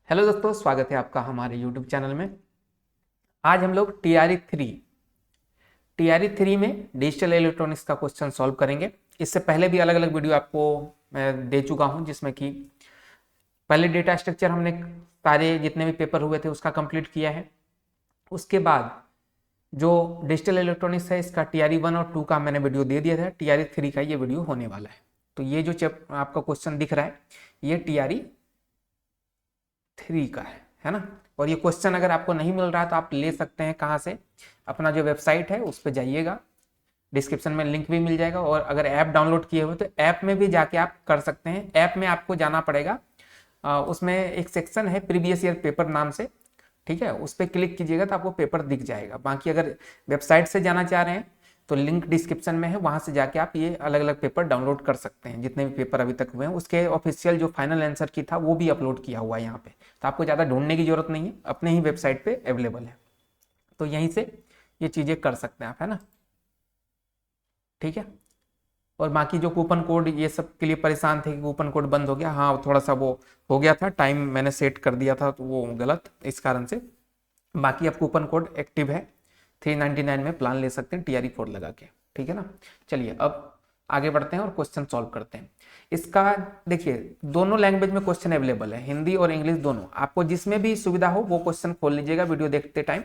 Hello दोस्तों, स्वागत है आपका हमारे यूट्यूब चैनल में। आज हम लोग टीआरई 3 में डिजिटल इलेक्ट्रॉनिक्स का क्वेश्चन सॉल्व करेंगे। इससे पहले भी अलग अलग वीडियो आपको मैं दे चुका हूं, जिसमें कि पहले डेटा स्ट्रक्चर हमने सारे जितने भी पेपर हुए थे उसका कंप्लीट किया है। उसके बाद जो डिजिटल इलेक्ट्रॉनिक्स है इसका टीआरई 1 और 2 का मैंने वीडियो दे दिया था। टीआरई 3 का ये वीडियो होने वाला है। तो ये जो आपका क्वेश्चन दिख रहा है ये टीआरई 3 का है ना। और ये क्वेश्चन अगर आपको नहीं मिल रहा है तो आप ले सकते हैं कहाँ से, अपना जो वेबसाइट है उस पर जाइएगा, डिस्क्रिप्शन में लिंक भी मिल जाएगा। और अगर ऐप डाउनलोड किए हुए तो ऐप में भी जाके आप कर सकते हैं। ऐप में आपको जाना पड़ेगा, उसमें एक सेक्शन है प्रीवियस ईयर पेपर नाम से, ठीक है, उस पर क्लिक कीजिएगा तो आपको पेपर दिख जाएगा। बाकी अगर वेबसाइट से जाना चाह रहे हैं तो लिंक डिस्क्रिप्शन में है, वहां से जाके आप ये अलग अलग पेपर डाउनलोड कर सकते हैं। जितने भी पेपर अभी तक हुए हैं उसके ऑफिशियल जो फाइनल आंसर की था वो भी अपलोड किया हुआ है यहाँ पे, तो आपको ज़्यादा ढूंढने की जरूरत नहीं है, अपने ही वेबसाइट पे अवेलेबल है। तो यहीं से ये चीज़ें कर सकते हैं आप, है ना। ठीक है। और बाकी जो कूपन कोड ये सब के लिए परेशान थे कि कूपन कोड बंद हो गया, हाँ थोड़ा सा वो हो गया था, टाइम मैंने सेट कर दिया था तो वो गलत, इस कारण से। बाकी अब कूपन कोड एक्टिव है, 399 में प्लान ले सकते हैं टीआरई 4 लगा के, ठीक है ना। चलिए अब आगे बढ़ते हैं और क्वेश्चन सॉल्व करते हैं। इसका देखिए दोनों लैंग्वेज में क्वेश्चन अवेलेबल है, हिंदी और इंग्लिश दोनों। आपको जिसमें भी सुविधा हो वो क्वेश्चन खोल लीजिएगा वीडियो देखते टाइम।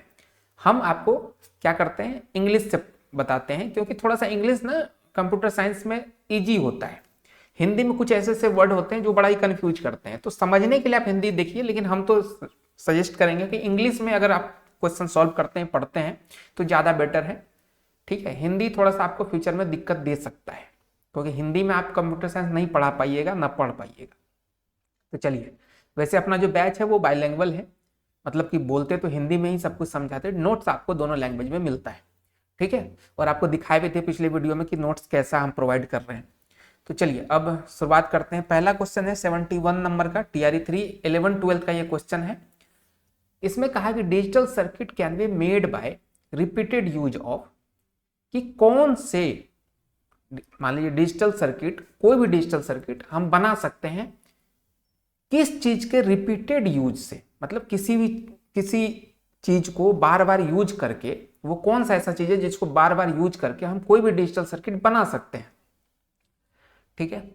हम आपको क्या करते हैं, इंग्लिश से बताते हैं, क्योंकि थोड़ा सा इंग्लिश ना कंप्यूटर साइंस में ईजी होता है। हिंदी में कुछ ऐसे ऐसे वर्ड होते हैं जो बड़ा ही कंफ्यूज करते हैं, तो समझने के लिए आप हिंदी देखिए, लेकिन हम तो सजेस्ट करेंगे कि इंग्लिश में अगर आप क्वेश्चन सॉल्व करते हैं, पढ़ते हैं तो ज़्यादा बेटर है। ठीक है, हिंदी थोड़ा सा आपको फ्यूचर में दिक्कत दे सकता है, क्योंकि हिंदी में आप कंप्यूटर साइंस नहीं पढ़ा पाइएगा, ना पढ़ पाइएगा। तो चलिए, वैसे अपना जो बैच है वो बाइलैंग्वेज है, मतलब कि बोलते तो हिंदी में ही सब कुछ समझाते, नोट्स आपको दोनों लैंग्वेज में मिलता है, ठीक है। और आपको दिखाए भी थे पिछले वीडियो में कि नोट्स कैसा हम प्रोवाइड कर रहे हैं। तो चलिए अब शुरुआत करते हैं। पहला क्वेश्चन है 71 नंबर का, टीआरई 3 11-12 का ये क्वेश्चन है। इसमें कहा कि digital circuit can be made by repeated use of, कि कौन से, मान लीजिए डिजिटल सर्किट, कोई भी डिजिटल सर्किट हम बना सकते हैं किस चीज के रिपीटेड यूज से, मतलब किसी चीज को बार बार यूज करके, वो कौन सा ऐसा चीज है जिसको बार बार यूज करके हम कोई भी डिजिटल सर्किट बना सकते हैं, ठीक है।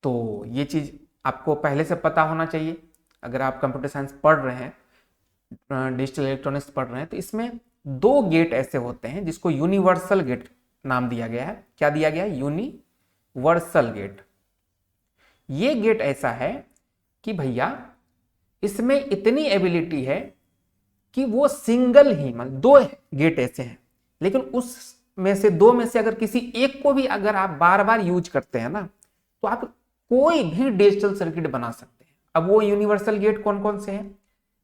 तो ये चीज आपको पहले से पता होना चाहिए अगर आप कंप्यूटर साइंस पढ़ रहे हैं, डिजिटल इलेक्ट्रॉनिक्स पढ़ रहे हैं। तो इसमें दो गेट ऐसे होते हैं जिसको यूनिवर्सल गेट नाम दिया गया है। क्या दिया गया है? Universal gate. ये गेट ऐसा है कि भैया इसमें इतनी एबिलिटी है कि वो सिंगल ही, मतलब दो गेट ऐसे हैं, लेकिन उस में से दो में से अगर किसी एक को भी अगर आप बार बार यूज करते हैं ना, तो आप कोई भी डिजिटल सर्किट बना सकते हैं। अब वो यूनिवर्सल गेट कौन कौन से हैं?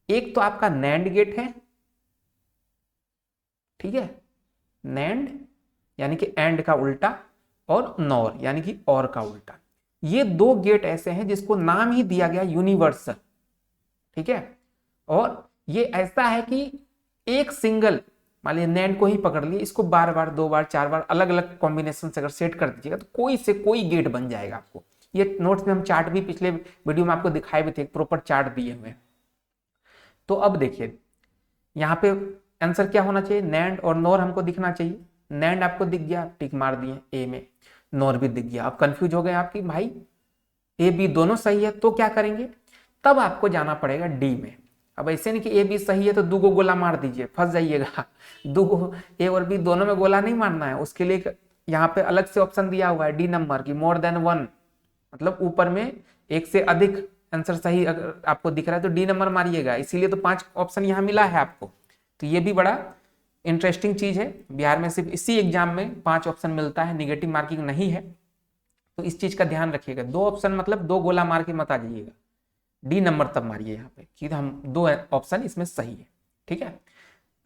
एक तो आपका नैंड गेट है, ठीक है, नैंड यानी कि एंड का उल्टा, और नॉर यानी कि और का उल्टा। ये दो गेट ऐसे हैं जिसको नाम ही दिया गया यूनिवर्सल, ठीक है। और ये ऐसा है कि एक सिंगल, मान लीजिए नैंड को ही पकड़ लिए, इसको बार बार, दो बार, चार बार अलग अलग कॉम्बिनेशन से अगर सेट कर दीजिएगा तो कोई से कोई गेट बन जाएगा आपको। ये नोट्स में हम चार्ट भी पिछले वीडियो में आपको दिखाए भी थे, प्रॉपर चार्ट दिए हुए। तो अब देखिए यहाँ पे आंसर क्या होना चाहिए, नैंड और नॉर हमको दिखना चाहिए। नैंड आपको दिख गया, टिक मार दिए ए में, नॉर भी दिख गया। अब कंफ्यूज हो गए आपकी भाई ए बी दोनों सही है तो क्या करेंगे, तब आपको जाना पड़ेगा डी में। अब ऐसे नहीं कि ए बी सही है तो दो गोला मार दीजिए, फंस जाइएगा। दो ए और बी दोनों में गोला नहीं मारना है, उसके लिए यहाँ पे अलग से ऑप्शन दिया हुआ है डी नंबर की, मोर देन 1, मतलब ऊपर में एक से अधिक आंसर सही अगर आपको दिख रहा है तो डी नंबर मारिएगा। इसीलिए तो 5 ऑप्शन यहाँ मिला है आपको। तो ये भी बड़ा इंटरेस्टिंग चीज है, बिहार में सिर्फ इसी एग्जाम में 5 ऑप्शन मिलता है, निगेटिव मार्किंग नहीं है। तो इस चीज का ध्यान रखिएगा, 2 ऑप्शन मतलब 2 गोला मार के मत आ जाइएगा, डी नंबर तब मारिए यहाँ पे कि हम 2 ऑप्शन इसमें सही है, ठीक है।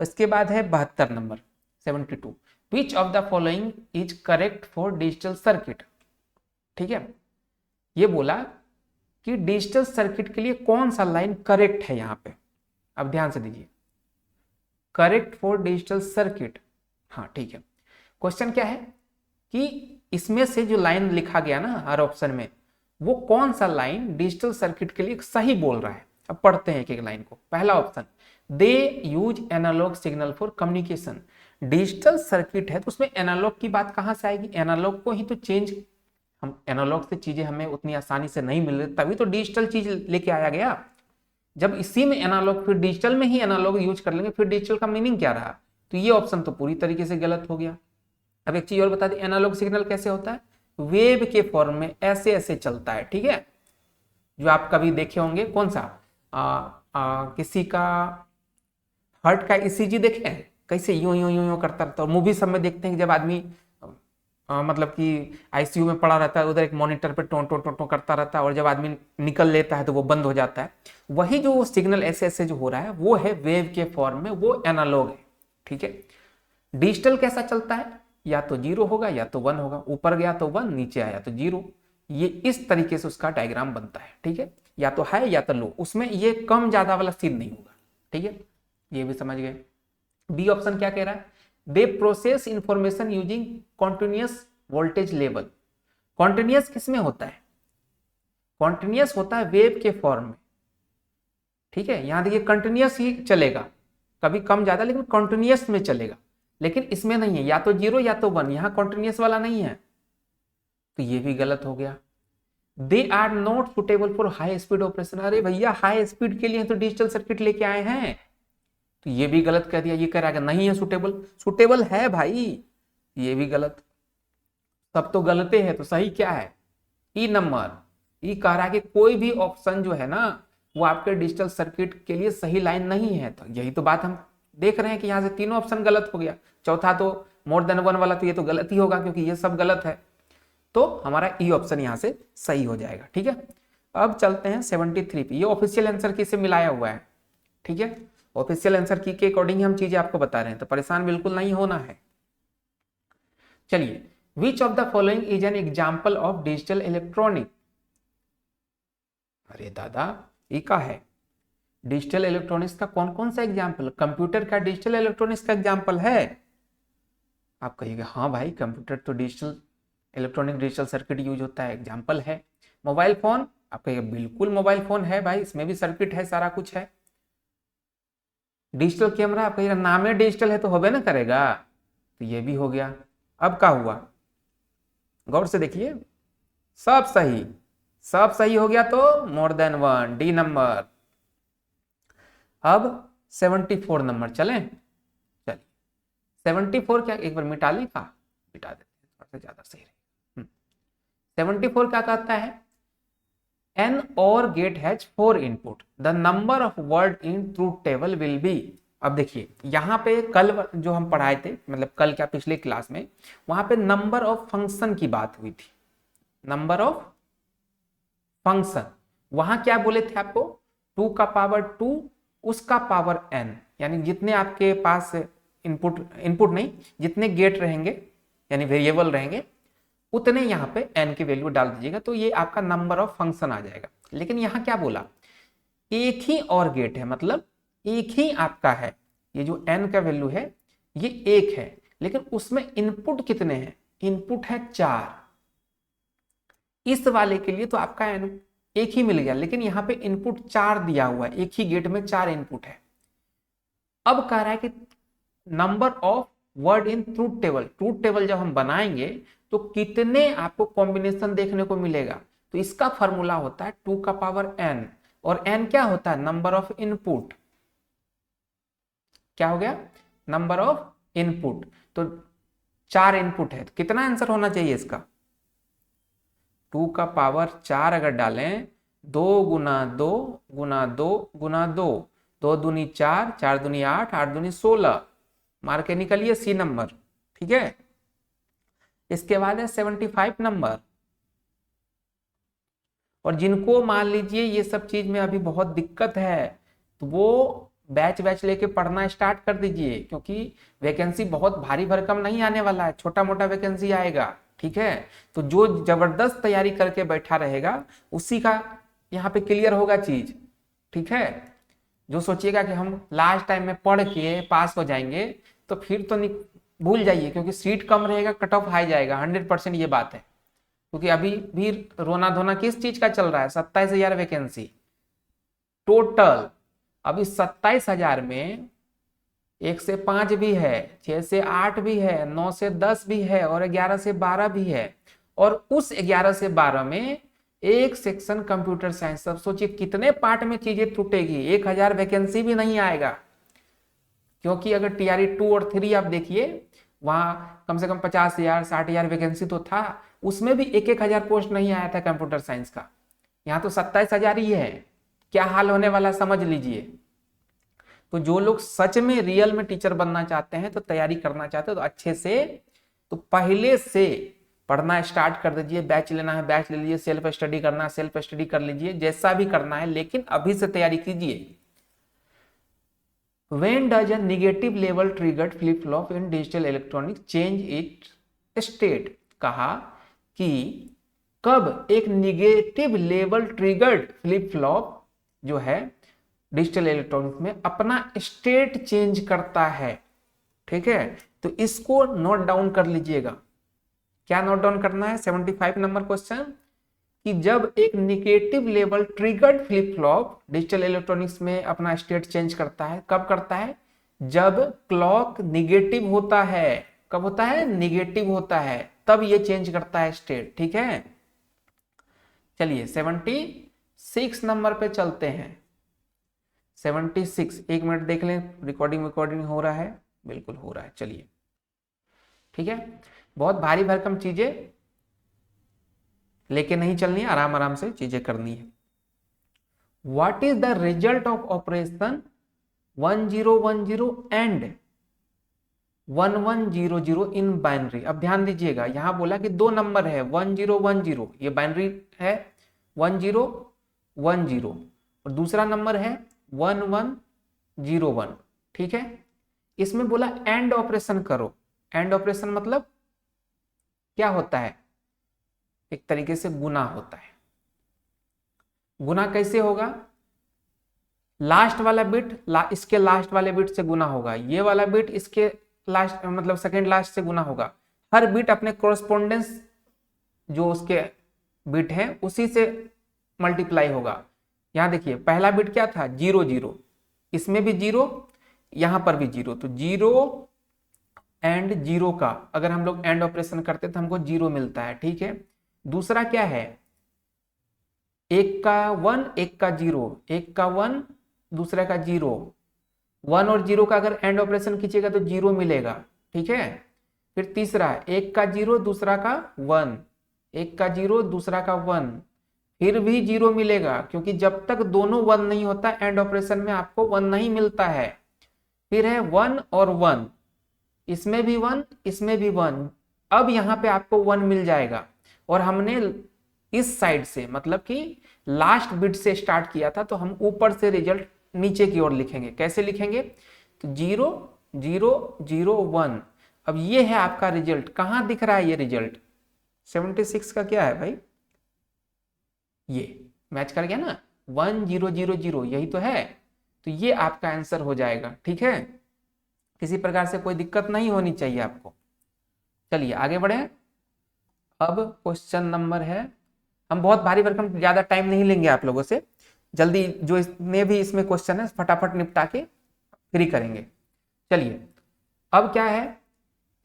इसके बाद है 72 number 72, which of the following is correct for digital circuit, ठीक है। ये बोला कि डिजिटल सर्किट के लिए कौन सा लाइन करेक्ट है यहाँ पे। अब ध्यान से दीजिए, करेक्ट फॉर डिजिटल सर्किट, हाँ ठीक है। क्वेश्चन क्या है कि इसमें से जो लाइन लिखा गया ना हर ऑप्शन में, वो कौन सा लाइन डिजिटल सर्किट के लिए सही बोल रहा है। अब पढ़ते हैं एक एक लाइन को। पहला option, they use analogue signal for communication. Digital circuit है तो उसमें एनालॉग की बात कहां से आएगी, एनालॉग को ही तो चेंज, हम एनालॉग से चीजें हमें उतनी आसानी से नहीं मिल रही, तभी तो डिजिटल चीज लेके आया गया। जब इसी में एनालॉग, फिर डिजिटल में ही एनालॉग यूज कर लेंगे, फिर डिजिटल का मीनिंग क्या रहा। तो ये ऑप्शन तो पूरी तरीके से गलत हो गया। अब एक चीज और बता दें, एनालॉग सिग्नल कैसे होता है, वेव के फॉर्म में ऐसे ऐसे चलता है, ठीक है। जो आप कभी देखे होंगे, कौन सा किसी का हार्ट का ईसीजी देखे हैं, कैसे यूं यूं यूं यूं करता रहता है। और मूवी सब में देखते हैं कि जब आदमी मतलब कि आईसीयू में पड़ा रहता है, उधर एक मॉनिटर पे टों टों टों टों करता रहता है, और जब आदमी निकल लेता है तो वो बंद हो जाता है। वही जो सिग्नल ऐसे ऐसे जो हो रहा है वो है वेव के फॉर्म में, वो एनालॉग है, ठीक है। डिजिटल कैसा चलता है, या तो 0 होगा या तो 1 होगा, ऊपर गया तो 1, नीचे आया तो 0। ये इस तरीके से उसका डायग्राम बनता है, ठीक है। या तो हाई या तो लो, उसमें ये कम ज्यादा वाला सीन नहीं होगा, ठीक है। ये भी समझ गए। बी ऑप्शन क्या कह रहा है, they process information using continuous voltage level. Continuous किस में होता है, कॉन्टिन्यूअस होता है वेव के फॉर्म में, ठीक है। यहां देखिए कंटिन्यूअस ही चलेगा, कभी कम ज्यादा, लेकिन कॉन्टिन्यूअस में चलेगा। लेकिन इसमें नहीं है, या तो 0 या तो 1, यहां कॉन्टिन्यूअस वाला नहीं है, तो ये भी गलत हो गया। They are not suitable for high speed operation. अरे भैया हाई स्पीड के लिए तो डिजिटल सर्किट लेके आए हैं, तो ये भी गलत कह दिया। ये कह रहा है नहीं है सुटेबल, सुटेबल है भाई, ये भी गलत। सब तो गलते हैं, तो सही क्या है, ई नंबर। ई कह रहा है कि कोई भी ऑप्शन जो है ना वो आपके डिजिटल सर्किट के लिए सही लाइन नहीं है। तो यही तो बात हम देख रहे हैं कि यहाँ से तीनों ऑप्शन गलत हो गया। चौथा तो मोर देन 1 वाला, तो ये तो गलत ही होगा क्योंकि ये सब गलत है। तो हमारा ई ऑप्शन यहाँ से सही हो जाएगा, ठीक है। अब चलते हैं 73 पे। ये ऑफिशियल आंसर की से मिलाया हुआ है, ठीक है। ऑफिशियल आंसर की के अकॉर्डिंग हम चीजें आपको बता रहे हैं, तो परेशान बिल्कुल नहीं होना है। चलिए, which of the following is an example of digital electronic. अरे दादा, ये का है डिजिटल इलेक्ट्रॉनिक्स का कौन कौन सा एग्जाम्पल, कंप्यूटर का डिजिटल इलेक्ट्रॉनिक्स का एग्जाम्पल है। आप कहिएगा हाँ भाई कंप्यूटर तो digital electronic digital circuit use होता है, एग्जाम्पल है। मोबाइल फोन, आप कहिएगा बिल्कुल मोबाइल फोन है भाई, इसमें भी सर्किट है, सारा कुछ है। डिजिटल कैमरा, आप कहिएगा नाम है डिजिटल है तो होबे ना करेगा, तो ये भी हो गया। अब क्या हुआ, गौर से देखिए, सब सही, सब सही हो गया, तो मोर देन 1, डी नंबर। अब 74 नंबर चलें, चलिए 74 क्या एक बार मिटा लें का, मिटा देते हैं, थोड़ा सा ज्यादा सही रहेगा। 74 क्या कहता है, an or gate has 4 input, the number of word in truth table will be. अब देखिए यहाँ पे कल जो हम पढ़ाए थे, मतलब कल क्या पिछले क्लास में, वहां पे नंबर ऑफ फंक्शन की बात हुई थी, नंबर ऑफ फंक्शन। वहां क्या बोले थे आपको, 2 का पावर 2 उसका पावर n, यानी जितने आपके पास इनपुट नहीं, जितने गेट रहेंगे यानी वेरिएबल रहेंगे, उतने यहाँ पे n की वैल्यू डाल दीजिएगा, तो ये आपका नंबर ऑफ फंक्शन आ जाएगा। लेकिन यहाँ क्या बोला, एक ही और गेट है, मतलब एक ही आपका है, ये जो n का वैल्यू है ये एक है, लेकिन उसमें इनपुट कितने हैं, इनपुट है 4। इस वाले के लिए तो आपका n एक ही मिल गया, लेकिन यहाँ पे इनपुट 4 दिया हुआ है, एक ही गेट में 4 इनपुट है। अब कह रहा है कि number of word in truth table, truth table जब हम बनाएंगे तो कितने आपको कॉम्बिनेशन देखने को मिलेगा, तो इसका फॉर्मूला होता है 2 का पावर n, और n क्या होता है, नंबर ऑफ इनपुट। क्या हो गया, नंबर ऑफ इनपुट। तो 4 इनपुट है, तो कितना आंसर होना चाहिए इसका, 2 का पावर 4 अगर डालें, 2 गुना 2 गुना 2 गुना 2, 2 दूनी 4, 4 दूनी 8, 8 दूनी 16, मार के निकलिए सी नंबर, ठीक है। इसके बाद है 75 नंबर। और जिनको मान लीजिए ये सब चीज में अभी बहुत दिक्कत है, तो वो बैच लेके पढ़ना स्टार्ट कर दीजिए, क्योंकि वैकेंसी बहुत भारी भरकम नहीं आने वाला है, छोटा मोटा वैकेंसी आएगा, ठीक है। तो जो जबरदस्त तैयारी करके बैठा रहेगा उसी का यहाँ पे क्लियर होगा चीज, ठीक है। जो सोचिएगा कि हम लास्ट टाइम में पढ़ के पास हो जाएंगे, तो फिर तो भूल जाइए, क्योंकि सीट कम रहेगा, कट ऑफ हाई जाएगा, 100% ये बात है। क्योंकि अभी भी रोना धोना किस चीज का चल रहा है, 27,000 वैकेंसी टोटल। अभी 27,000 में 1 से 5 भी है, 6 से 8 भी है, 9 से 10 भी है और 11 से 12 भी है। और उस 11 से 12 में एक सेक्शन कंप्यूटर साइंस। अब सोचिए कितने पार्ट में चीजें टूटेगी, 1,000 वैकेंसी भी नहीं आएगा। क्योंकि अगर टीआरई 2 और 3 आप देखिए, वहां कम से कम 50,000 60,000 वैकेंसी तो था, उसमें भी 1,000 पोस्ट नहीं आया था कंप्यूटर साइंस का। यहाँ तो 27,000 ही है। क्या हाल होने वाला समझ लीजिए। तो जो लोग सच में रियल में टीचर बनना चाहते हैं, तो तैयारी करना चाहते हैं, तो अच्छे से तो पहले से पढ़ना स्टार्ट कर दीजिए। बैच लेना है बैच ले लीजिए, सेल्फ स्टडी करना है सेल्फ स्टडी कर लीजिए, जैसा भी करना है, लेकिन अभी से तैयारी कीजिए। When does a negative level triggered flip flop in digital electronics change its state? कहा कि कब एक negative level triggered flip flop जो है डिजिटल इलेक्ट्रॉनिक्स में अपना स्टेट चेंज करता है। ठीक है, तो इसको नोट डाउन कर लीजिएगा। क्या नोट डाउन करना है? 75 नंबर क्वेश्चन, कि जब एक negative level triggered flip flop digital electronics में अपना स्टेट चेंज करता है। कब करता है? जब क्लॉक निगेटिव होता है। कब होता है? निगेटिव होता है, तब ये चेंज करता है स्टेट। ठीक है, चलिए 76 नंबर पे चलते हैं। 76, 1 मिनट देख लें, रिकॉर्डिंग हो रहा है? बिल्कुल हो रहा है, चलिए ठीक है। बहुत भारी भरकम चीजें लेके नहीं चलनी है, आराम आराम से चीजें करनी है। What is the result of operation 1010 and 1100 in binary? अब ध्यान दीजिएगा, यहां बोला कि 2 नंबर है 1010, ये बाइनरी है 1010, और दूसरा नंबर है 1101। ठीक है, इसमें बोला एंड ऑपरेशन करो। एंड ऑपरेशन मतलब क्या होता है? एक तरीके से गुना होता है। गुना कैसे होगा? लास्ट वाला बिट इसके लास्ट वाले बिट से गुना होगा, ये वाला बिट इसके लास्ट मतलब सेकेंड लास्ट से गुना होगा। हर बिट अपने कोरस्पोंडेंस जो उसके बिट है उसी से मल्टीप्लाई होगा। यहां देखिए पहला बिट क्या था? 0 0, इसमें भी 0, यहां पर भी 0, तो 0 एंड 0 का अगर हम लोग एंड ऑपरेशन करते तो हमको 0 मिलता है। ठीक है, दूसरा क्या है? 1 का 1, 1 का 0, 1 का 1, दूसरा का 0, 1 और 0 का अगर एंड ऑपरेशन कीजिएगा तो 0 मिलेगा। ठीक है, फिर तीसरा 1 का 0, दूसरा का 1, 1 का 0, दूसरा का 1, फिर भी 0 मिलेगा, क्योंकि जब तक दोनों 1 नहीं होता एंड ऑपरेशन में आपको 1 नहीं मिलता है। फिर है 1 और 1, इसमें भी 1, इसमें भी 1, अब यहां पे आपको 1 मिल जाएगा। और हमने इस साइड से मतलब कि लास्ट बिट से स्टार्ट किया था, तो हम ऊपर से रिजल्ट नीचे की ओर लिखेंगे। कैसे लिखेंगे? तो 0 0 0 1। अब ये है आपका रिजल्ट। कहां दिख रहा है ये रिजल्ट? 76 का क्या है भाई? ये मैच कर गया ना, 1 0 0 0, यही तो है। तो ये आपका आंसर हो जाएगा। ठीक है, किसी प्रकार से कोई दिक्कत नहीं होनी चाहिए आपको। चलिए आगे बढ़े। अब क्वेश्चन नंबर है, हम बहुत भारी भरकम ज्यादा टाइम नहीं लेंगे आप लोगों से, जल्दी जो इसमें भी इसमें क्वेश्चन है फटाफट निपटा के फ्री करेंगे। चलिए अब क्या है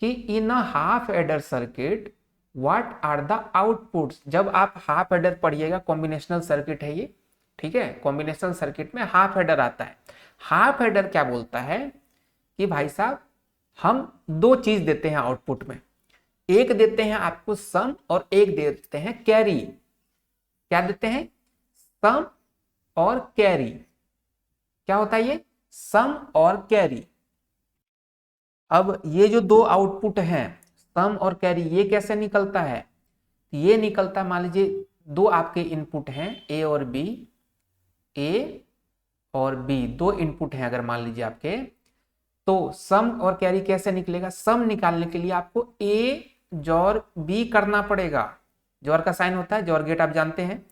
कि in a half adder circuit what are the outputs? जब आप हाफ एडर पढ़िएगा, कॉम्बिनेशनल सर्किट है ये। ठीक है, कॉम्बिनेशनल सर्किट में हाफ एडर आता है। हाफ एडर क्या बोलता है कि भाई साहब हम 2 चीज देते हैं आउटपुट में, एक देते हैं आपको सम और एक देते हैं कैरी। क्या देते हैं? सम और कैरी। क्या होता है ये? सम और कैरी। अब ये जो 2 आउटपुट हैं सम और कैरी, ये कैसे निकलता है? ये निकलता है, मान लीजिए 2 आपके इनपुट हैं ए और बी, ए और बी 2 इनपुट हैं अगर मान लीजिए आपके, तो सम और कैरी कैसे निकलेगा? सम निकालने के लिए आपको ए जोर बी करना पड़ेगा। जोर का साइन होता है, जोर गेट आप जानते हैं,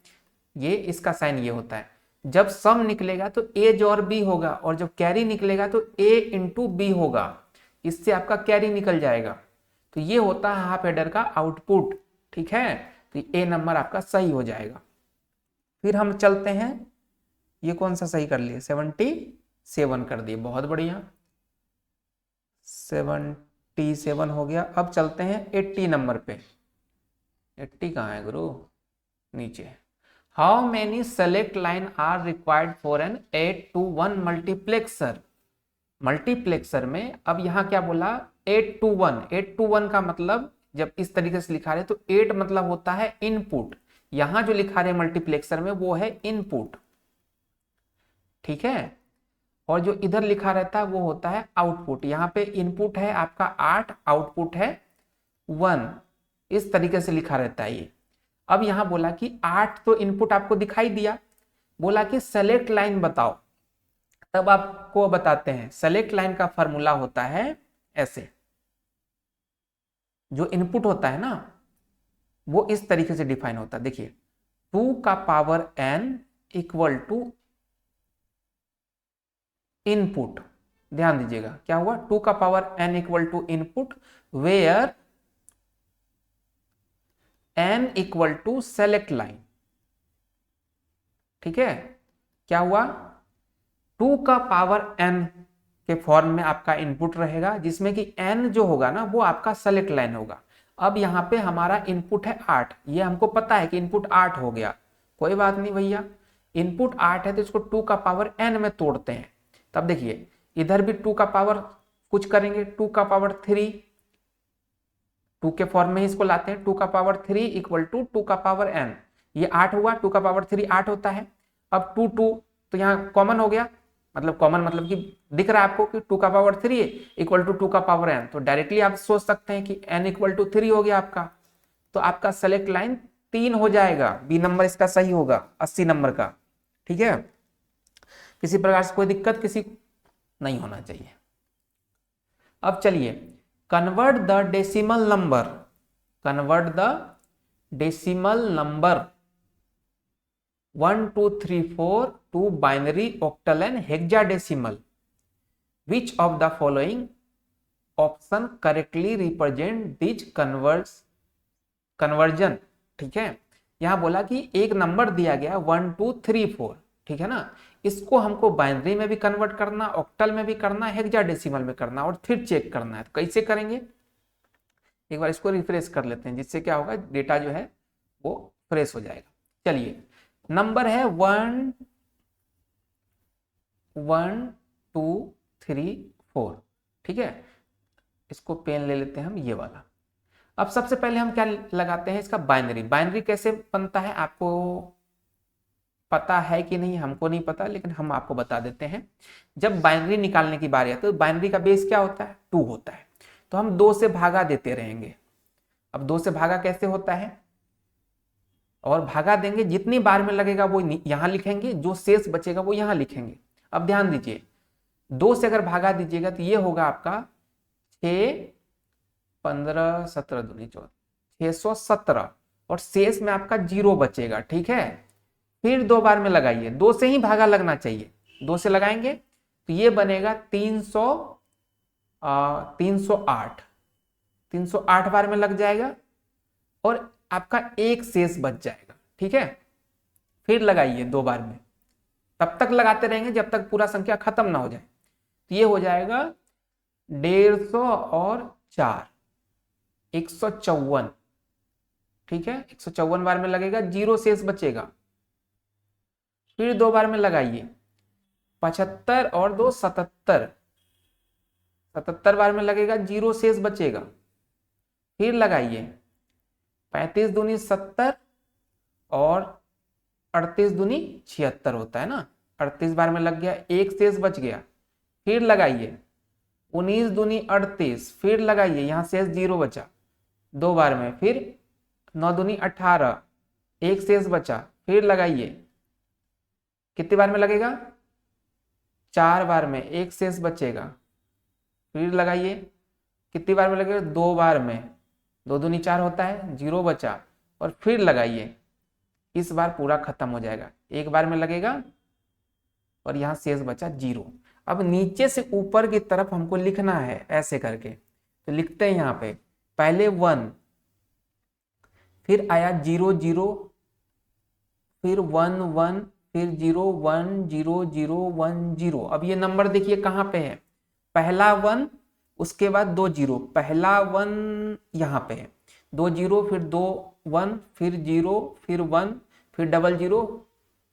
ये इसका साइन ये होता है। जब सम निकलेगा तो ए जोर बी होगा, और जब कैरी निकलेगा तो ए इंटू बी होगा, इससे आपका कैरी निकल जाएगा। तो ये होता है हाफ एडर का आउटपुट। ठीक है, तो ए नंबर आपका सही हो जाएगा। फिर हम चलते हैं, ये कौन सा सही कर लिए, 77 कर दिए, बहुत बढ़िया, 77 हो गया। अब चलते हैं 80 नंबर पे। 80 कहाँ है गुरु, नीचे। How many select line are required for an 8-to-1 multiplexer. Multiplexer में अब यहां क्या बोला, 8-to-1। 8-to-1 का मतलब जब इस तरीके से लिखा रहे तो 8 मतलब होता है इनपुट, यहां जो लिखा रहे मल्टीप्लेक्सर में वो है इनपुट, ठीक है। और जो इधर लिखा रहता है वो होता है आउटपुट। यहाँ पे इनपुट है आपका 8, आउटपुट है 1, इस तरीके से लिखा रहता है ये। अब यहां बोला कि 8 तो इनपुट आपको दिखाई दिया, बोला कि सेलेक्ट लाइन बताओ, तब आपको बताते हैं। सेलेक्ट लाइन का फॉर्मूला होता है ऐसे, जो इनपुट होता है ना वो इस तरीके से डिफाइन होता है, देखिए 2 का power n equal to input. ध्यान दीजिएगा क्या हुआ, 2 का power n equal to input where n equal to select line, ठीक है। क्या हुआ, 2 का पावर n के फॉर्म में आपका इनपुट रहेगा, जिसमें कि n जो होगा ना वो आपका सेलेक्ट लाइन होगा। अब यहाँ पे हमारा इनपुट है 8, ये हमको पता है कि इनपुट 8 हो गया, कोई बात नहीं भैया, इनपुट 8 है तो इसको 2 का पावर n में तोड़ते हैं। तब देखिए इधर भी 2 का पावर कुछ करेंगे, 2 का पावर 3, 2 के फॉर्म में ही इसको लाते हैं, 2 का पावर 3 इक्वल टू 2 का पावर n, ये 8 हुआ, 2 का पावर 3 8 होता है। अब 2 2 तो यहाँ कॉमन हो गया, मतलब कॉमन मतलब कि दिख रहा है आपको कि 2 का पावर 3 इक्वल टू 2 का पावर n, तो डायरेक्टली आप सोच सकते हैं कि n इक्वल टू 3 हो गया आपका, तो आपका सेलेक्ट लाइन 3 हो जाएगा, बी नंबर इसका सही होगा 80 नंबर का, ठीक है। किसी प्रकार से कोई दिक्कत किसी नहीं होना चाहिए। अब चलिए convert the decimal number, convert the decimal number 1 2 3 4 to binary, octal and hexadecimal. Which of the following option correctly represent this conversion, ठीक है। यहां बोला कि एक नंबर दिया गया 1 2 3 4, ठीक है ना, इसको हमको बाइनरी में भी कन्वर्ट करना, ऑक्टल में भी करना, हेक्साडेसिमल में करना और फिर चेक करना है। तो कैसे करेंगे, एक बार इसको रिफ्रेश कर लेते हैं, जिससे क्या होगा डेटा जो है वो फ्रेश हो जाएगा। चलिए नंबर है 1 1 2 3 4, ठीक है। इसको पेन ले लेते हैं हम, ये वाला। अब सबसे पहले हम क्या लगाते हैं, इसका बाइनरी। बाइनरी कैसे बनता है आपको पता है कि नहीं, हमको नहीं पता, लेकिन हम आपको बता देते हैं। जब बाइनरी निकालने की बारी आती है तो बाइनरी का बेस क्या होता है, 2 होता है, तो हम 2 से भागा देते रहेंगे। अब 2 से भागा कैसे होता है, और भागा देंगे, जितनी बार में लगेगा वो यहां लिखेंगे, जो शेष बचेगा वो यहां लिखेंगे। अब ध्यान दीजिए 2 से अगर भागा दीजिएगा तो ये होगा आपका 6 15 17 दूनी 14, 617, और शेष में आपका 0 बचेगा, ठीक है। फिर 2 बार में लगाइए, 2 से ही भागा लगना चाहिए, 2 से लगाएंगे तो ये बनेगा 308, 308 बार में लग जाएगा और आपका एक शेष बच जाएगा, ठीक है। फिर लगाइए 2 बार में, तब तक लगाते रहेंगे जब तक पूरा संख्या खत्म ना हो जाए। तो ये हो जाएगा 150 और 4 154, ठीक है। 154 बार में लगेगा, 0 शेष बचेगा। फिर 2 बार में लगाइए, 75 और 2 77, 77 बार में लगेगा, 0 शेष बचेगा। फिर लगाइए 35 दूनी 70 और 38 दूनी 76 होता है ना, 38 बार में लग गया, एक शेष बच गया। फिर लगाइए 19 दूनी 38, फिर लगाइए, यहाँ शेष 0 बचा 2 बार में। फिर 9 दूनी 18, एक शेष बचा। फिर लगाइए, कितनी बार में लगेगा, 4 बार में, एक शेष बचेगा। फिर लगाइए, कितनी बार में लगेगा, 2 बार में, 2 दूनी 4 होता है, 0 बचा। और फिर लगाइए, इस बार पूरा खत्म हो जाएगा, एक बार में लगेगा और यहाँ शेष बचा 0। अब नीचे से ऊपर की तरफ हमको लिखना है ऐसे करके, तो लिखते हैं यहाँ पे पहले 1, फिर आया 0 0, फिर 1 1, फिर 0 1 0 0 1 0। अब ये नंबर देखिए कहाँ पे है, पहला 1 उसके बाद 2 0, पहला 1 यहाँ पे है, 2 0 फिर 2 1 फिर 0 फिर 1 फिर डबल 0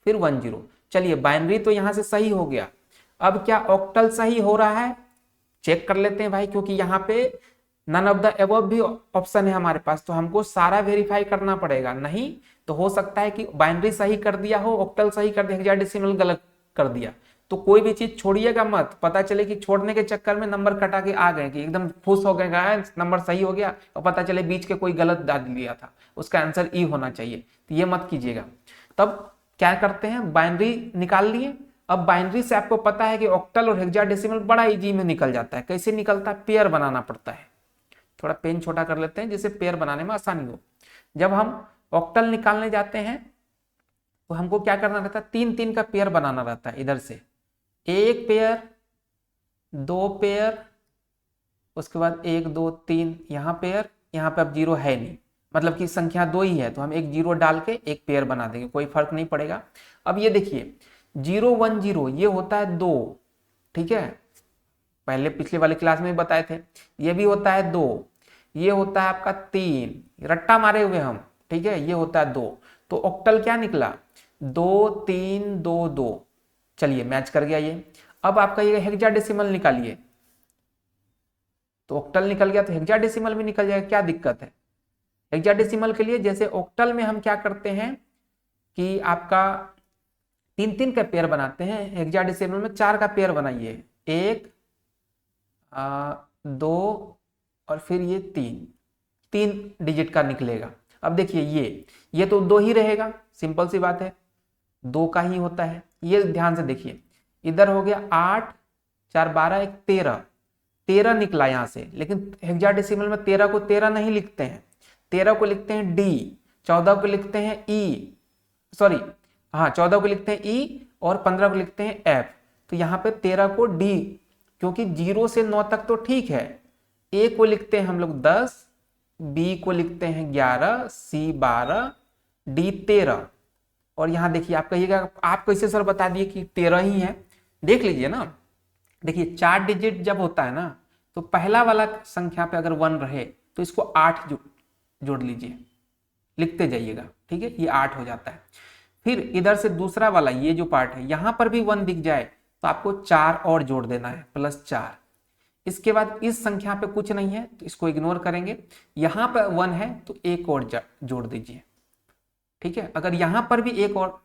फिर 1 0। चलिए बाइनरी तो यहाँ से सही हो गया। अब क्या ऑक्टल सही हो रहा है, चेक कर लेते हैं भाई, क्योंकि यहाँ पे नन ऑफ द एबव भी ऑप्शन है हमारे पास, तो हमको सारा वेरीफाई करना पड़ेगा। नहीं तो हो सकता है कि बाइनरी सही कर दिया हो, ऑक्टल सही कर दिया, हेक्साडेसिमल गलत कर दिया। तो कोई भी चीज छोड़िएगा मत, पता चले कि छोड़ने के चक्कर में नंबर कटा के आ गए, कि एकदम खुश हो गए नंबर सही हो गया और पता चले बीच के कोई गलत डाल दिया था, उसका आंसर ई होना चाहिए, तो ये मत कीजिएगा। तब क्या करते हैं, बाइनरी निकाल लिए। अब बाइनरी से आपको पता है कि ऑक्टल और हेक्साडेसिमल बड़ा इजी में निकल जाता है। कैसे निकलता है, पेयर बनाना पड़ता है। थोड़ा पेन छोटा कर लेते हैं जिससे पेयर बनाने में आसानी हो। जब हम ऑक्टल निकालने जाते हैं तो हमको क्या करना रहता है, 3 3 का पेयर बनाना रहता है। इधर से 1 पेयर, 2 पेयर, उसके बाद 1 2 3 यहाँ पेयर, यहाँ पे अब 0 है नहीं, मतलब कि संख्या 2 ही है, तो हम एक 0 डाल के एक पेयर बना देंगे, कोई फर्क नहीं पड़ेगा। अब ये देखिए 0 1 0 ये होता है 2, ठीक है, पहले पिछले वाले क्लास में बताए थे। ये भी होता है 2, ये होता है आपका 3, रट्टा मारे हुए हम, ठीक है, ये होता है 2। तो ऑक्टल क्या निकला, 2 3 2 2। चलिए मैच कर गया ये। अब आपका ये हेक्साडेसिमल निकालिए, तो ऑक्टल निकल गया तो हेक्साडेसिमल भी निकल जाएगा, क्या दिक्कत है। हेक्साडेसिमल के लिए जैसे ऑक्टल में हम क्या करते हैं कि आपका 3 3 का पेयर बनाते हैं, हेक्साडेसिमल में 4 का पेयर बनाइए, 1 2 और फिर ये 3 डिजिट का निकलेगा। अब देखिए ये तो 2 ही रहेगा, सिंपल सी बात है, 2 का ही होता है। ये ध्यान से देखिए, इधर हो गया 8 4 12 1 13 निकला यहाँ से, लेकिन हेक्साडेसिमल में 13 को 13 नहीं लिखते हैं, 13 को लिखते हैं डी, 14 को लिखते हैं ई, सॉरी हाँ 14 को लिखते हैं ई और 15 को लिखते हैं एफ। तो यहाँ पे 13 को डी, क्योंकि 0 से 9 तक तो ठीक है। ए को लिखते हैं हम लोग 10, बी को लिखते हैं 11, सी 12, डी 13। और यहाँ देखिए आप कहिएगा आप कैसे सर बता दिए कि 13 ही है, देख लीजिए ना, देखिए 4 डिजिट जब होता है ना, तो पहला वाला संख्या पे अगर 1 रहे तो इसको 8 जोड़ लीजिए, लिखते जाइएगा, ठीक है, ये 8 हो जाता है। फिर इधर से दूसरा वाला ये जो पार्ट है, यहां पर भी 1 दिख जाए तो आपको 4 और जोड़ देना है, +4। इसके बाद इस संख्या पे कुछ नहीं है तो इसको इग्नोर करेंगे, यहां पर 1 है तो एक और जोड़ दीजिए, ठीक है। अगर यहां पर भी एक और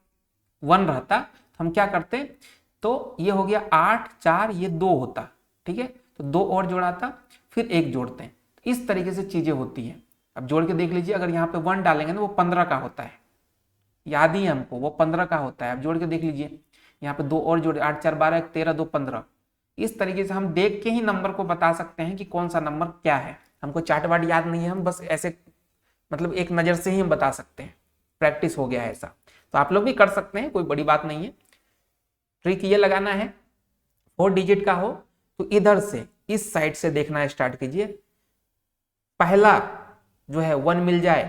1 रहता तो हम क्या करते, तो ये हो गया 8 4 ये 2 होता, ठीक है, तो 2 और जोड़ाता, फिर 1 जोड़ते हैं। इस तरीके से चीजें होती हैं। अब जोड़ के देख लीजिए, अगर यहाँ पे 1 डालेंगे ना वो 15 का होता है, याद ही है हमको, वो 15 का होता है। अब जोड़ के देख लीजिए, यहाँ पे 2 और जोड़े, 8 4 12 1 13 2 15। इस तरीके से हम देख के ही नंबर को बता सकते हैं कि कौन सा नंबर क्या है। हमको चार्ट वार्ट याद नहीं है, हम बस ऐसे मतलब एक नजर से ही हम बता सकते हैं, प्रैक्टिस हो गया है ऐसा। तो आप लोग भी कर सकते हैं, कोई बड़ी बात नहीं है। ट्रिक ये लगाना है, 4 डिजिट का हो तो इधर से इस साइड से देखना स्टार्ट कीजिए। पहला जो है 1 मिल जाए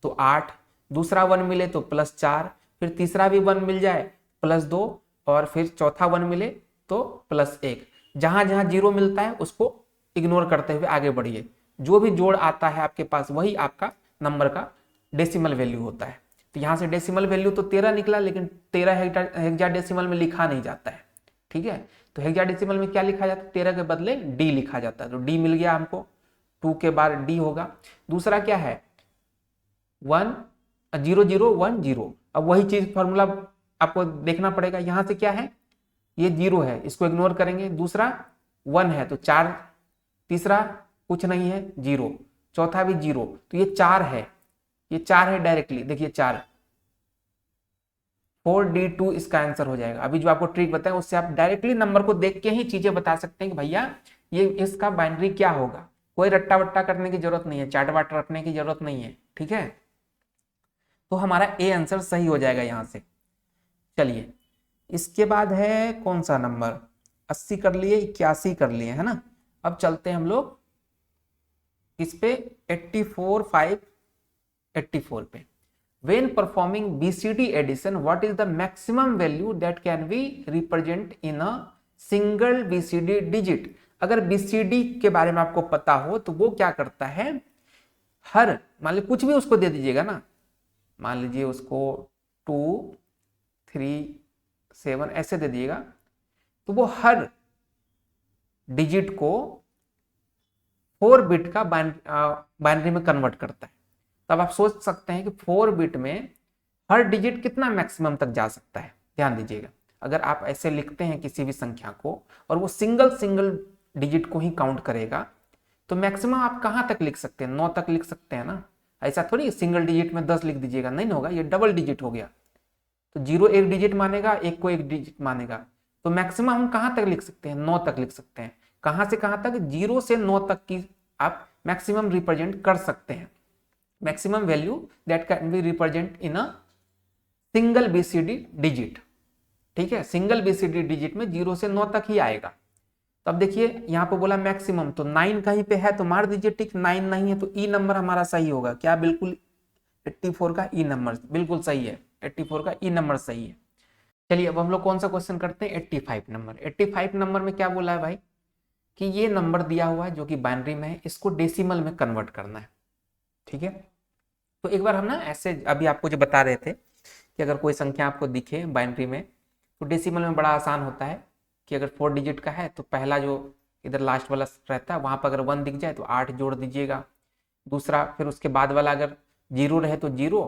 तो 8, दूसरा 1 मिले तो +4, फिर तीसरा भी 1 मिल जाए +2 और फिर चौथा 1 मिले तो +1। जहां जहां 0 मिलता है उसको इग्नोर करते हुए आगे बढ़िए। जो भी जोड़ आता है आपके पास वही आपका नंबर का डेसिमल वैल्यू होता है। तो यहाँ से डेसिमल वैल्यू तो 13 निकला, लेकिन 13 हेक्साडेसिमल में लिखा नहीं जाता है, ठीक है। तो हेक्साडेसिमल में क्या लिखा जाता है, 13 के बदले डी लिखा जाता है, तो डी मिल गया हमको, 2 के बाद डी होगा। दूसरा क्या है 1 0 0 1 0। अब वही चीज फॉर्मूला आपको देखना पड़ेगा, यहां से क्या है, ये 0 है, इसको इग्नोर करेंगे। दूसरा 1 है तो 4, तीसरा कुछ नहीं है 0, चौथा भी 0, तो ये 4 है, ये 4 है डायरेक्टली, देखिए 4, 4D2 इसका आंसर हो जाएगा। अभी जो आपको ट्रिक बताया उससे आप डायरेक्टली नंबर को देख के ही चीजें बता सकते हैं कि भैया ये इसका बाइनरी क्या होगा। कोई रट्टा वट्टा करने की जरूरत नहीं है, चार्ट वाट रखने की जरूरत नहीं है, ठीक है। तो हमारा ए आंसर सही हो जाएगा यहां से। चलिए इसके बाद है कौन सा नंबर, 80 कर लिए, 81 कर लिए, है ना। अब चलते हैं हम लोग इस पे 84 5 84 पे। When performing BCD addition, what is the maximum value that can be represent in a single BCD digit? अगर BCD के बारे में आपको पता हो तो वो क्या करता है, हर मान लीजिए कुछ भी उसको दे दीजिएगा ना, मान लीजिए उसको 2 3 7 ऐसे दे दीजिएगा, तो वो हर डिजिट को 4 बिट का बाइनरी में कन्वर्ट करता है। तब आप सोच सकते हैं कि 4 बिट में हर डिजिट कितना मैक्सिमम तक जा सकता है। ध्यान दीजिएगा, अगर आप ऐसे लिखते हैं किसी भी संख्या को और वो सिंगल डिजिट को ही काउंट करेगा, तो मैक्सिमम आप कहां तक लिख सकते हैं, 9 तक लिख सकते हैं ना। ऐसा थोड़ी सिंगल डिजिट में 10 लिख दीजिएगा, नहीं होगा, ये डबल डिजिट हो गया। तो 0 एक डिजिट मानेगा, 1 को 1 डिजिट मानेगा, तो मैक्सिमम हम कहां तक लिख सकते हैं, 9 तक लिख सकते हैं। कहां से कहां तक, 0 से 9 तक की आप मैक्सिमम रिप्रेजेंट कर सकते हैं। Maximum value that can be represent in a single BCD digit. ठीक है, सिंगल बीसीडी डिजिट में 0 से 9 तक ही आएगा। तो अब देखिए यहां पे बोला मैक्सिमम, तो 9 कहीं पे है तो मार दीजिए टिक, 9 नहीं है तो ई नंबर हमारा सही होगा। क्या, बिल्कुल 84 का ई नंबर बिल्कुल सही है, 84 का ई नंबर सही है। चलिए अब हम लोग कौन सा क्वेश्चन करते हैं, 85 नंबर। 85 नंबर में क्या बोला है भाई, कि ये नंबर दिया हुआ है जो कि बाइनरी में है, इसको डेसिमल में कन्वर्ट करना है। ठीक है, तो एक बार हम ना ऐसे अभी आपको जो बता रहे थे कि अगर कोई संख्या आपको दिखे बाइनरी में, तो डेसिमल में बड़ा आसान होता है कि अगर 4 डिजिट का है तो पहला जो इधर लास्ट वाला रहता है वहां पर अगर 1 दिख जाए तो 8 जोड़ दीजिएगा। दूसरा, फिर उसके बाद वाला अगर 0 रहे तो 0,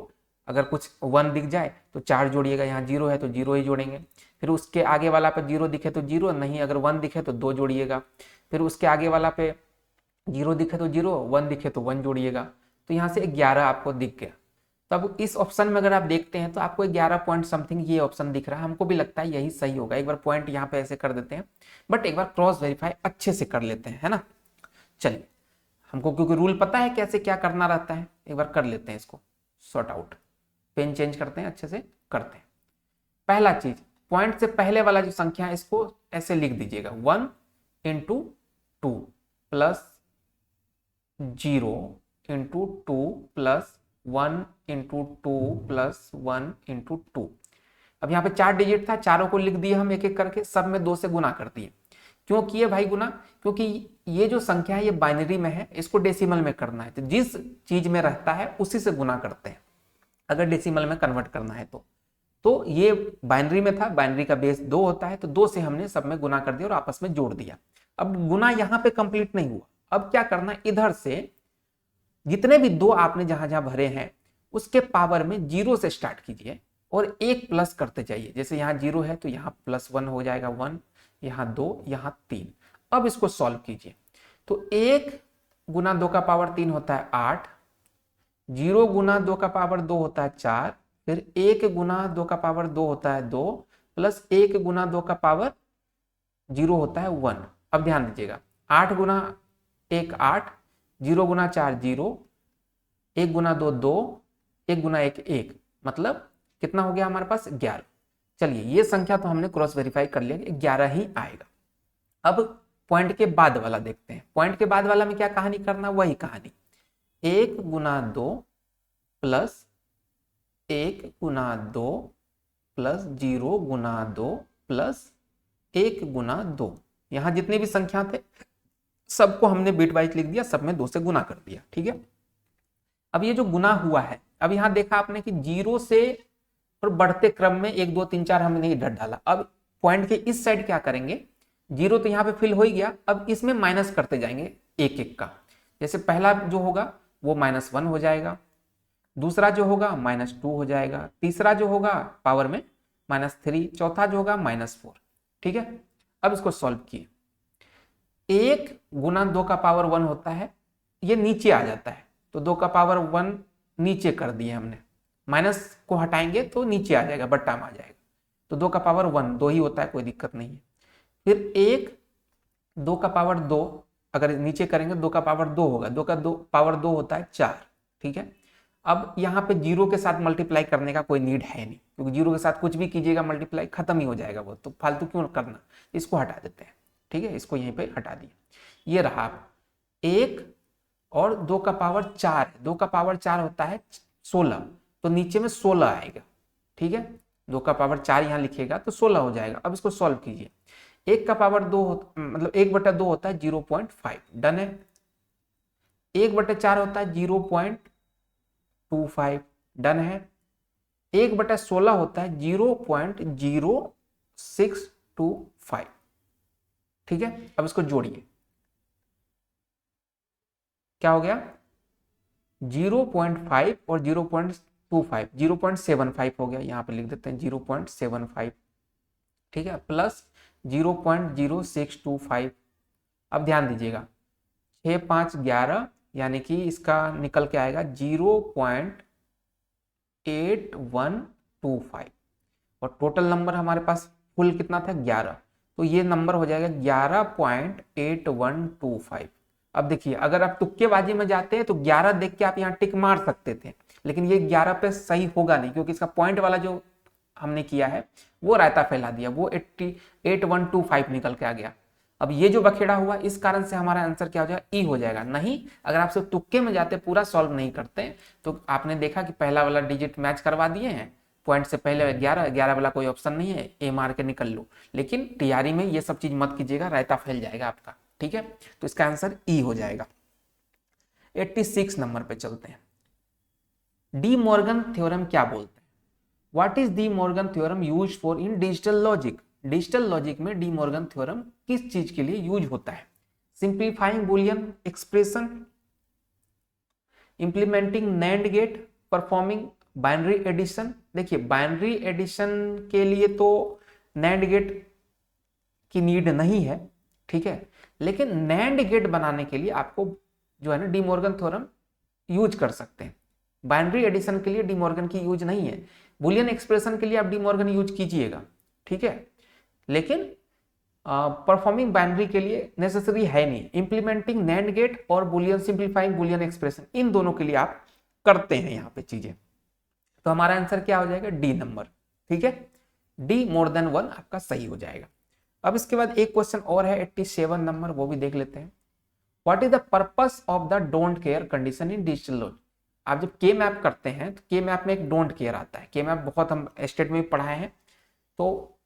अगर कुछ 1 दिख जाए तो 4 जोड़िएगा, यहाँ 0 है तो 0 ही जोड़ेंगे। फिर उसके आगे वाला पे 0 दिखे तो 0, नहीं अगर 1 दिखे तो 2 जोड़िएगा। फिर उसके आगे वाला पे 0 दिखे तो 0, 1 दिखे तो 1 जोड़िएगा। तो यहाँ से 11 आपको दिख गया। तब इस ऑप्शन में अगर आप देखते हैं तो आपको 11 पॉइंट समथिंग ये ऑप्शन दिख रहा है, हमको भी लगता है यही सही होगा। एक बार पॉइंट यहाँ पे ऐसे कर देते हैं, बट एक बार क्रॉस वेरीफाई अच्छे से कर लेते हैं, है ना। चलिए, हमको क्योंकि रूल पता है कैसे क्या करना रहता है, एक बार कर लेते हैं इसको सॉर्ट आउट। पेन चेंज करते हैं, अच्छे से करते हैं। पहला चीज, पॉइंट से पहले वाला जो संख्या है इसको ऐसे लिख दीजिएगा, 1 × 2 प्लस 0 × 2 प्लस 1 × 2 प्लस 1 × 2। अब यहाँ पे 4 डिजिट था, चारों को लिख दिए हम एक एक करके, सब में 2 से गुना कर दिए। क्यों किए भाई गुना, क्योंकि ये जो संख्या है ये बाइनरी में है, इसको डेसिमल में करना है, तो जिस चीज में रहता है उसी से गुना करते हैं अगर डेसिमल में कन्वर्ट करना है तो ये बाइनरी में था, बाइनरी का बेस 2 होता है, तो 2 से हमने सब में गुना कर दिया और आपस में जोड़ दिया। अब गुना यहाँ पे कंप्लीट नहीं हुआ, अब क्या करना, इधर से जितने भी 2 आपने जहां जहां भरे हैं उसके पावर में 0 से स्टार्ट कीजिए और 1 प्लस करते जाइए। जैसे यहाँ 0 है तो यहाँ +1 हो जाएगा 1, यहाँ 2, यहाँ 3। अब इसको सॉल्व कीजिए, तो 1 × 2 का पावर 3 होता है 8, 0 × 2 का पावर 2 होता है 4, फिर 1 × 2 का पावर 2 होता है 2, प्लस 1 × 2 का पावर 0 होता है 1। अब ध्यान दीजिएगा, 8 × 1 8, 0 × 4 0, 1 × 2 2, 1 × 1 1, मतलब कितना हो गया हमारे पास 11। चलिए ये संख्या तो हमने क्रॉस वेरीफाई कर लिया, 11 ही आएगा। अब पॉइंट के बाद वाला देखते हैं। पॉइंट के बाद वाला में क्या कहानी करना, वही कहानी, 1 × 2 प्लस 1 × 2 प्लस 0 × 2 प्लस 1 × 2। यहां जितने भी संख्या थे सबको हमने बिट वाइज लिख दिया, सब में 2 से गुना कर दिया। ठीक है, अब ये जो गुना हुआ है, अब यहां देखा आपने कि 0 से और बढ़ते क्रम में 1 2 3 4 हमने इधर डाला। अब पॉइंट के इस साइड क्या करेंगे, 0 तो यहाँ पे फिल हो ही गया, अब इसमें माइनस करते जाएंगे एक एक का। जैसे पहला जो होगा वो -1 हो जाएगा, दूसरा जो होगा -2 हो जाएगा, तीसरा जो होगा पावर में -3, चौथा जो होगा -4। ठीक है, अब इसको सॉल्व किए, 1 × 2 का पावर 1 होता है, ये नीचे आ जाता है, तो 2 का पावर 1 नीचे कर दिए हमने, माइनस को हटाएंगे तो नीचे आ जाएगा, बट्टा में आ जाएगा, तो 2 का पावर 1 2 ही होता है, कोई दिक्कत नहीं है। फिर 1 2 का पावर 2 अगर नीचे करेंगे 2 का पावर 2 होगा, 2 का पावर 2 होता है 4। ठीक है, अब यहाँ पे 0 के साथ मल्टीप्लाई करने का कोई नीड है नहीं, क्योंकि 0 के साथ कुछ भी कीजिएगा मल्टीप्लाई खत्म ही हो जाएगा, वो तो फालतू क्यों करना, इसको हटा देते हैं। ठीक है, इसको यहीं पे हटा दिए। ये रहा 1 और 2 का पावर 4 है, 2 का पावर 4 होता है 16, तो नीचे में 16 आएगा, ठीक है। 2 का पावर 4 यहाँ लिखिएगा तो 16 हो जाएगा। अब इसको सॉल्व कीजिए। 1 का पावर 2 मतलब 1/2 होता है 0.5, डन है। 1/4 होता है 0.25, डन है। 1/16 होता है 0.0625, ठीक है। अब इसको जोड़िए, क्या हो गया 0.5 और 0.25, 0.75 हो गया, यहाँ पे लिख देते हैं 0.75, ठीक है, प्लस 0.0625। अब ध्यान दीजिएगा 6 5 11, यानी कि इसका निकल के आएगा 0.8125, और टोटल नंबर हमारे पास फुल कितना था 11, तो ये नंबर हो जाएगा 11.8125। अब देखिए अगर आप तुक्केबाजी में जाते हैं तो 11 देख के आप यहाँ टिक मार सकते थे, लेकिन ये 11 पे सही होगा नहीं, क्योंकि इसका पॉइंट वाला जो हमने किया है वो रायता फैला दिया, वो 8125 निकल के आ गया। अब ये जो बखेड़ा हुआ इस कारण से हमारा आंसर क्या हो जाएगा, ई हो जाएगा। नहीं, अगर आप सिर्फ तुक्के में जाते पूरा सॉल्व नहीं करते तो आपने देखा कि पहला वाला डिजिट मैच करवा दिए हैं, पॉइंट से पहले 11 वाला कोई ऑप्शन नहीं है, ए मार के निकल लो। लेकिन तैयारी में ये सब चीज मत कीजिएगा, रायता फैल जाएगा आपका, ठीक है। तो इसका आंसर ई हो जाएगा। 86 नंबर पे चलते हैं। डी मॉर्गन थ्योरम क्या बोलते हैं? What is De Morgan theorem use for in digital logic? Digital logic में डी मॉर्गन थ्योरम किस चीज के लिए यूज होता है? Simplifying Boolean expression, implementing NAND gate, performing binary addition. देखिए बाइनरी एडिशन के लिए तो नैंड गेट की नीड नहीं है, ठीक है, लेकिन नैंड गेट बनाने के लिए आपको जो है ना डी मॉर्गन थ्योरम यूज कर सकते हैं। बाइनरी एडिशन के लिए डी मॉर्गन की यूज नहीं है, बुलियन एक्सप्रेशन के लिए आप डी मॉर्गन यूज कीजिएगा, ठीक है, लेकिन परफॉर्मिंग बाइनरी के लिए नेसेसरी है नहीं। इंप्लीमेंटिंग नैंड गेट और बुलियन सिंप्लीफाइंग बुलियन एक्सप्रेशन, इन दोनों के लिए आप करते हैं यहाँ पे चीजें। तो हमारा आंसर क्या हो जाएगा, डी नंबर, ठीक है। डी मोर देन 1 आपका सही हो जाएगा। अब इसके बाद एक क्वेश्चन और है 87 नंबर, वो भी देख लेते हैं। What is the purpose of the don't care condition in digital logic? आप जब के मैप करते हैं तो के मैप में एक डोंट केयर आता है। के मैप बहुत हम स्टेट में भी पढ़ाए हैं, तो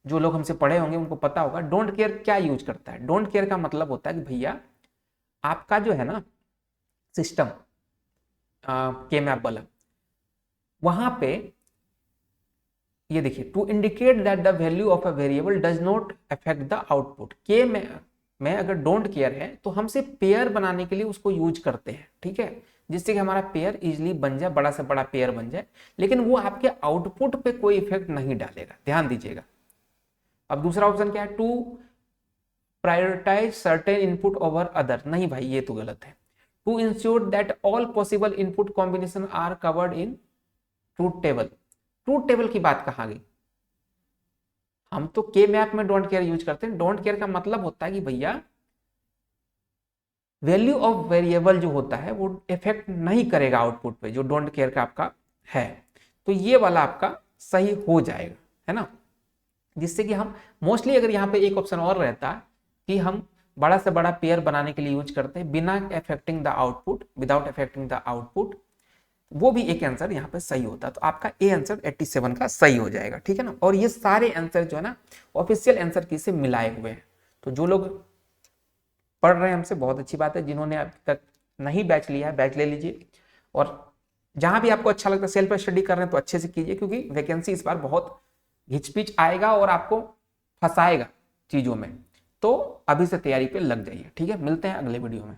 जो लोग हमसे पढ़े होंगे उनको पता होगा डोंट केयर क्या यूज करता है। डोंट केयर का मतलब होता है कि भैया आपका जो है ना सिस्टम के मैप वाला, वहां पे ये देखिए, to indicate that the value of a variable does not affect the output. के में अगर डोंट केयर है तो हमसे पेयर बनाने के लिए उसको यूज करते हैं, ठीक है, जिससे कि हमारा पेयर इजीली बन जाए, बड़ा से बड़ा पेयर बन जाए, लेकिन वो आपके आउटपुट पे कोई इफेक्ट नहीं डालेगा, ध्यान दीजिएगा। अब दूसरा ऑप्शन क्या है, to prioritise certain input over other. नहीं भाई ये तो गलत है। To ensure that all possible input combination are covered in truth table. Truth table की बात कहाँ गई? हम तो के मैप में डोंट केयर यूज करते हैं। डोंट केयर का मतलब होता है कि भैया वैल्यू ऑफ वेरिएबल जो होता है वो इफेक्ट नहीं करेगा आउटपुट पे, जो डोंट केयर का आपका है। तो ये वाला आपका सही हो जाएगा, है ना, जिससे कि हम मोस्टली, अगर यहाँ पे एक ऑप्शन और रहता कि हम बड़ा से बड़ा पेयर बनाने के लिए यूज करते हैं बिना affecting the output, without affecting the output, वो भी एक आंसर यहाँ पे सही होता। तो आपका ए आंसर 87 का सही हो जाएगा, ठीक है ना। और ये सारे आंसर जो है ना ऑफिशियल आंसर की से मिलाए हुए हैं। तो जो लोग पढ़ रहे हैं हमसे, बहुत अच्छी बात है। जिन्होंने अभी तक नहीं बैच लिया है, बैच ले लीजिए। और जहां भी आपको अच्छा लगता है, सेल्फ स्टडी कर रहे हैं तो अच्छे से कीजिए, क्योंकि वैकेंसी इस बार बहुत घिचपिच आएगा और आपको फंसाएगा चीजों में। तो अभी से तैयारी पे लग जाइए, ठीक है। मिलते हैं अगले वीडियो में।